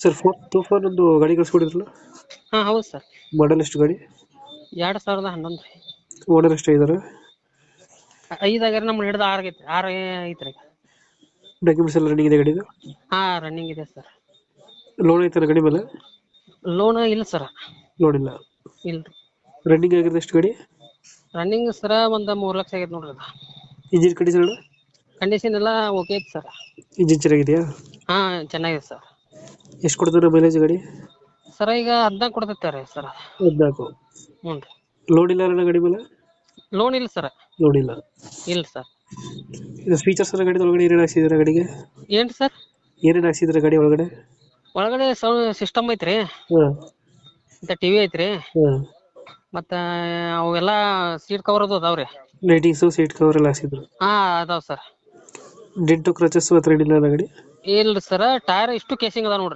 Sir Toofan ಒಂದು ಗಾಡಿ ಕಳಿಸ್ಕೊಡಿದ್ರಲ್ಲ, ಹಾಂ ಹೌದು ಸರ್. ಮಾಡಲ್ ಎಷ್ಟು ಗಾಡಿ? 2011 ರೀ. ಓನರ್ ಎಷ್ಟು ಇದ್ದಾರೆ? 5 ಆಗ್ಯಾರ, ನಮ್ಮ ಹಿಡ್ದು 6 ಆಗೈತೆ, 6 ಐತ್ರಿ. ಡಾಕ್ಯುಮೆಂಟ್ಸ್ ಎಲ್ಲ ರನ್ನಿಂಗ್ ಇದೆ ಗಾಡಿದು? ಹಾಂ ರನ್ನಿಂಗ್ ಇದೆ ಸರ್. ಲೋನ್ ಐತಲ್ಲ ಗಾಡಿ ಮೇಲೆ? ಲೋನ್ ಇಲ್ಲ ಸರ್. ಲೋನ್ ಇಲ್ಲ. ಇಲ್ರಿ. ರನ್ನಿಂಗ್ ಆಗಿರೋದು ಎಷ್ಟು ಗಾಡಿ? ರನ್ನಿಂಗ್ ಸರ ಒಂದು 3 ಲಕ್ಷ ಆಗೈತೆ ನೋಡ್ರಿ ಅದು. Engine condition? ಕಂಡೀಷನ್ ಎಲ್ಲ ಓಕೆ ಐತೆ ಸರ್. ಇಂಜಿನ್ ಚೆನ್ನಾಗಿದೆಯಾ? ಹಾಂ ಚೆನ್ನಾಗಿದೆ ಸರ್. ಎಷ್ಟು ಕೊಡ್ತಾರೆ ಮೈಲೇಜ್ ಗಾಡಿ? ಸರ ಈಗ 14 ಕೊಡ್ತೈತೆ ರೀ ಸರ್. 14. ಹ್ಞೂ ರೀ. ಲೋನ್ ಇಲ್ಲ ಅಲ್ಲ ಗಾಡಿ ಮೇಲೆ? ಲೋನ್ ಇಲ್ಲ ಸರ್. ಲೋನ್ ಇಲ್ಲ. ಇಲ್ಲ ಸರ್. ಇದು ಫೀಚರ್ಸ್ ಎಲ್ಲ ಗಾಡಿ ಒಳಗಡೆ ಏನೇನು ಹಾಕ್ಸಿದ್ರೆ ಗಾಡಿಗೆ? ಏನು ಸರ್? ಏನೇನು ಹಾಕ್ಸಿದ್ರೆ ಗಾಡಿ ಒಳಗಡೆ? ಒಳಗಡೆ ಸೌಂಡ್ ಸಿಸ್ಟಮ್ ಐತ್ರಿ, ಹಾಂ ಮತ್ತು ಟಿವಿ ಐತ್ರಿ, ಹಾಂ. ಮತ್ತು ಅವೆಲ್ಲ ಸೀಟ್ ಕವರ್ ಅದು ಅದಾವ್ರಿ. ಲೈಟಿಂಗ್ಸು ಸೀಟ್ ಕವರ್ ಎಲ್ಲ ಹಾಕ್ಸಿದ್ರು? ಹಾಂ ಅದಾವ ಸರ್. ಡೆಂಟು ಕ್ರಚಸ್ಸು ಹತ್ರ ಏನಿಲ್ಲ ಅಲ್ಲ ಗಾಡಿ? ಇಲ್ರಿ ಸರ, ಟೈರ್ ಇಷ್ಟು ಕೇಸಿಂಗ್ ಅದ ನೋಡ್ರಿ.